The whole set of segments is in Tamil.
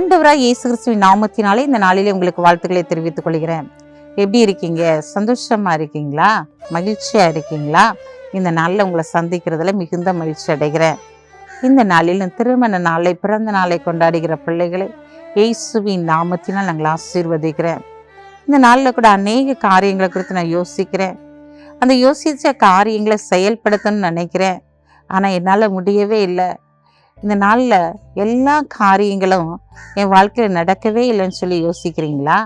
ஆண்டவராய் இயேசு கிறிஸ்துவின் நாமத்தினாலே இந்த நாளிலே உங்களுக்கு வாழ்த்துக்களை தெரிவித்துக் கொள்கிறேன். எப்படி இருக்கீங்க? சந்தோஷமா இருக்கீங்களா? மகிழ்ச்சியா இருக்கீங்களா? இந்த நாளில் உங்களை சந்திக்கிறதுல மிகுந்த மகிழ்ச்சி அடைகிறேன். இந்த நாளில் திருமண நாளை, பிறந்த நாளை கொண்டாடுகிற பிள்ளைகளை இயேசுவின் நாமத்தினால் நாங்கள் ஆசீர்வதிக்கிறேன். இந்த நாளில் கூட அநேக காரியங்களை குறித்து நான் யோசிக்கிறேன். அந்த யோசித்த காரியங்களை செயல்படுத்தணும்னு நினைக்கிறேன். ஆனால் என்னால் முடியவே இல்லை. இந்த நாளில் எல்லா காரியங்களும் என் வாழ்க்கையில் நடக்கவே இல்லைன்னு சொல்லி யோசிக்கிறீங்களா?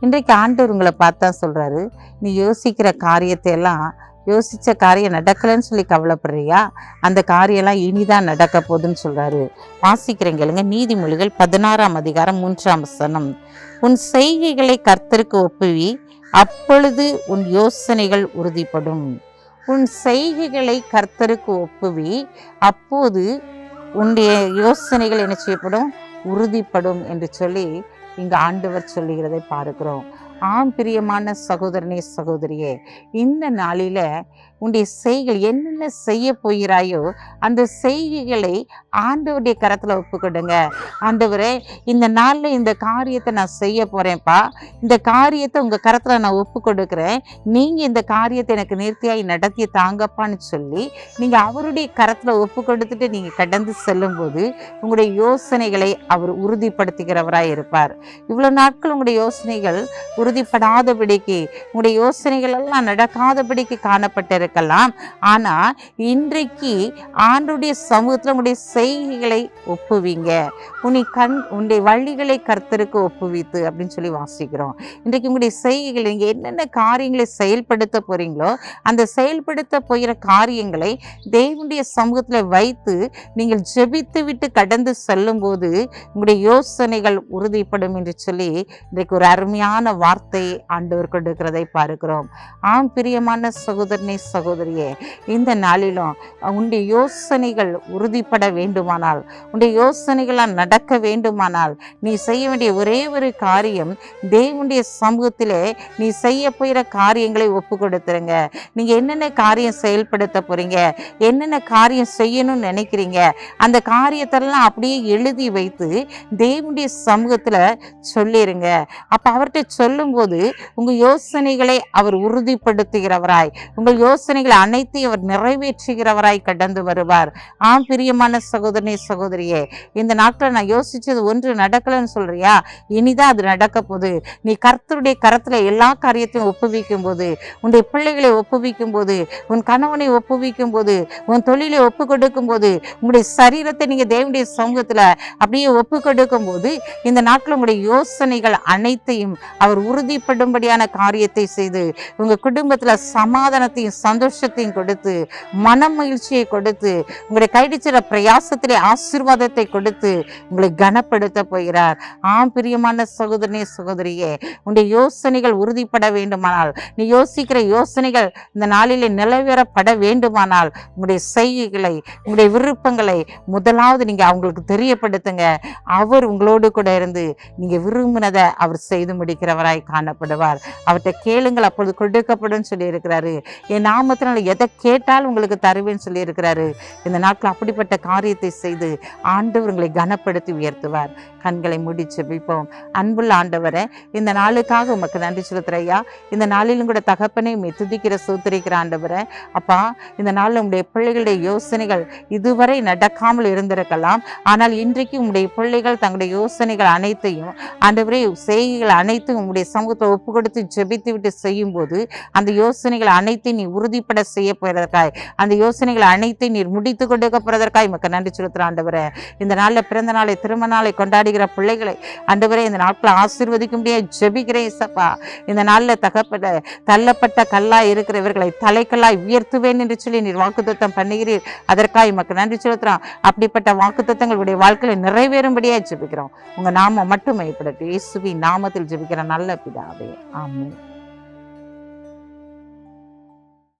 இன்றைக்கு ஆண்டவர் உங்களை பார்த்தா சொல்கிறாரு, நீ யோசிக்கிற காரியத்தை எல்லாம் யோசித்த காரியம் நடக்கலைன்னு சொல்லி கவலைப்படுறியா? அந்த காரியம்லாம் இனிதான் நடக்க போகுதுன்னு சொல்கிறாரு. வாசிக்கிறேன் கேளுங்க. நீதிமொழிகள் 16ஆம் அதிகாரம் 3ஆம் வசனம். உன் செய்கைகளை கர்த்தருக்கு ஒப்புவி, அப்பொழுது உன் யோசனைகள் உறுதிப்படும். உன் செய்கைகளை கர்த்தருக்கு ஒப்புவி, அப்போது உன்னுடைய யோசனைகள் என்ன செய்யப்படும்? உறுதிப்படும் என்று சொல்லி இங்கு ஆண்டவர் சொல்லுகிறதை பார்க்கிறோம். ஆம் பிரியமான சகோதரனே, சகோதரியே, இந்த நாளில உன்னுடைய செய்கள் என்னென்ன செய்ய போகிறாயோ அந்த செய்கைகளை ஆண்டவருடைய கரத்தில் ஒப்புக்கொடுங்க. ஆண்டவரே, இந்த நாளில் இந்த காரியத்தை நான் செய்ய போகிறேன்ப்பா, இந்த காரியத்தை உங்கள் கரத்தில் நான் ஒப்பு கொடுக்குறேன், நீங்கள் இந்த காரியத்தை எனக்கு நேர்த்தியாகி நடத்தி தாங்கப்பான்னு சொல்லி நீங்கள் அவருடைய கரத்தில் ஒப்பு கொடுத்துட்டு நீங்கள் கடந்து செல்லும்போது உங்களுடைய யோசனைகளை அவர் உறுதிப்படுத்துகிறவராய் இருப்பார். இவ்வளோ நாட்கள் உங்களுடைய யோசனைகள் உறுதிப்படாதபடிக்கு, உங்களுடைய யோசனைகள் எல்லாம் நடக்காதபடிக்கு காணப்பட்டிருக்கலாம். ஆனால் இன்றைக்கு ஆண்டவருடைய சமூகத்தில் உங்களுடைய செய்கைகளை ஒப்புவீங்க. உன்னுடைய வழிகளை கர்த்தருக்கு ஒப்புவித்து அப்படின்னு சொல்லி வாசிக்கிறோம். இன்றைக்கு உங்களுடைய செய்கைகளை நீங்கள் என்னென்ன காரியங்களை செயல்படுத்த போறீங்களோ அந்த செயல்படுத்த போகிற காரியங்களை தேவனுடைய சமூகத்தில் வைத்து நீங்கள் ஜெபித்து விட்டு கடந்து செல்லும் போது உங்களுடைய யோசனைகள் உறுதிப்படும் என்று சொல்லி இன்றைக்கு ஒரு அருமையான வார்த்தை ஆண்டவர் கொடுக்கிறதை பார்க்கிறோம். ஆம் பிரியமான சகோதரனே, சகோதரியே, இந்த நாளிலும் உன்னுடைய யோசனைகள் உறுதிப்பட வேண்டுமானால், உன்னுடைய யோசனைகளால் நடக்க வேண்டுமானால் நீ செய்ய வேண்டிய ஒரே ஒரு காரியம், தேவனுடைய சமூகத்திலே நீ செய்ய போகிற காரியங்களை ஒப்பு கொடுத்துருங்க. நீங்க என்னென்ன காரியம் செயல்படுத்த போறீங்க, என்னென்ன காரியம் செய்யணும்னு நினைக்கிறீங்க, அந்த காரியத்தெல்லாம் அப்படியே எழுதி வைத்து தேவனுடைய சமூகத்துல சொல்லிருங்க. அப்ப அவர்கிட்ட சொல்லும்போது உங்க யோசனைகளை அவர் உறுதிப்படுத்துகிறவராய், உங்கள் யோசனைகளை அனைத்தையும் அவர் நிறைவேற்றுகிறவராய் கடந்து வருவார். ஆம் பிரியமான சகோதரனே, சகோதரியே, இந்த நாட்கள் நான் யோசிச்சது ஒன்று நடக்கலன்னு சொல்றியா? இனிதான் அது நடக்க போகுது. நீ கர்த்தருடைய கரத்துல எல்லா காரியத்தையும் ஒப்புவிக்கும் போது, உன்னுடைய பிள்ளைகளை ஒப்புவிக்கும் போது, உன் கணவனை ஒப்புவிக்கும் போது, உன் தொழிலை ஒப்பு கொடுக்கும் போது, உங்களுடைய சரீரத்தை நீங்க தேவனுடைய சமூகத்துல அப்படியே ஒப்பு கொடுக்கும் போது இந்த நாட்கள் உங்களுடைய யோசனைகள் அனைத்தையும் அவர் உறுதிப்படும்படியான காரியத்தை செய்து உங்க குடும்பத்துல சமாதானத்தையும் சந்தோஷத்தையும் கொடுத்து, மன மகிழ்ச்சியை கொடுத்து, உங்களுடைய கைடிச்சிற பிரயாசத்திலே ஆசீர்வாதத்தை கொடுத்து உங்களை கனப்படுத்த போகிறார். ஆம் பிரியமான சகோதரனே, சகோதரியே, உன்னுடைய யோசனைகள் உறுதிப்பட வேண்டுமானால், நீ யோசிக்கிற யோசனைகள் இந்த நாளிலே நிறைவேறப்பட வேண்டுமானால் உங்களுடைய செய்கைகளை, உங்களுடைய விருப்பங்களை முதலாவது நீங்க அவங்களுக்கு தெரியப்படுத்துங்க. அவர் உங்களோடு கூட இருந்து நீங்க விரும்பினதை அவர் செய்து முடிக்கிறவராய் காணப்படுவார். அவர்கிட்ட கேளுங்கள், அப்பொழுது கொடுக்கப்படும் சொல்லி இருக்கிறாரு. என் நாமத்தினால எதை கேட்டாலும் உங்களுக்கு தருவேன்னு சொல்லி இருக்கிறாரு. இந்த நாட்கள் அப்படிப்பட்ட காரியத்தை செய்து ஆண்டவர் உங்களை கனப்படுத்தி உயர்த்துவார். கண்களை மூடி ஜெபிப்போம். அன்புள்ள ஆண்டவரே, இந்த நாளுக்காக உமக்கு நன்றி செலுத்துறையா. இந்த நாளிலும் கூட தகப்பனை துதிக்கிற சூத்திரிக்கிற ஆண்டவரே, அப்பா, இந்த நாளில் உங்களுடைய பிள்ளைகளுடைய யோசனைகள் இதுவரை நடக்காமல் இருந்திருக்கலாம். ஆனால் இன்றைக்கு உங்களுடைய பிள்ளைகள் தங்களுடைய யோசனைகள் அனைத்தையும், ஆண்டவரே, செய்கைகள் அனைத்தும் உங்களுடைய சமூகத்தை ஒப்பு கொடுத்து ஜெபித்து விட்டு செய்யும் போது அந்த யோசனைகள் அனைத்தையும் நீ உறுதிப்பட செய்ய போவதற்காய், அந்த யோசனைகள் அனைத்தையும் நீர் முடித்து கொடுக்க போவதற்காய் உமக்கு நன்றி செலுத்துற ஆண்டவரே. இந்த நாளில் பிறந்த நாளை, திருமண நாளை கொண்டாடுகிற பிள்ளைகளை ஆண்டவரே இந்த நாட்களை ஆசீர்வதிக்க முடியாது ஜெபிக்கிறேன் சப்பா. இந்த நாளில் தள்ளப்பட்ட கல்லாய் இருக்கிறவர்களை தலைக்கல்லாய் உயர்த்துவேன் என்று சொல்லி நீர் வாக்குத்தத்தம் பண்ணுகிறீர். அதற்காக உமக்கு நன்றி செலுத்துறோம். அப்படிப்பட்ட வாக்குத்தத்தங்களுடைய வாழ்க்கையில நிறைவேறும்படியா ஜெபிக்கிறோம். உங்க நாமம் மட்டும் மையப்படட்டும். இயேசுவின் நாமத்தில் ஜெபிக்கிற நல்ல பிதாவே, ஆமென்.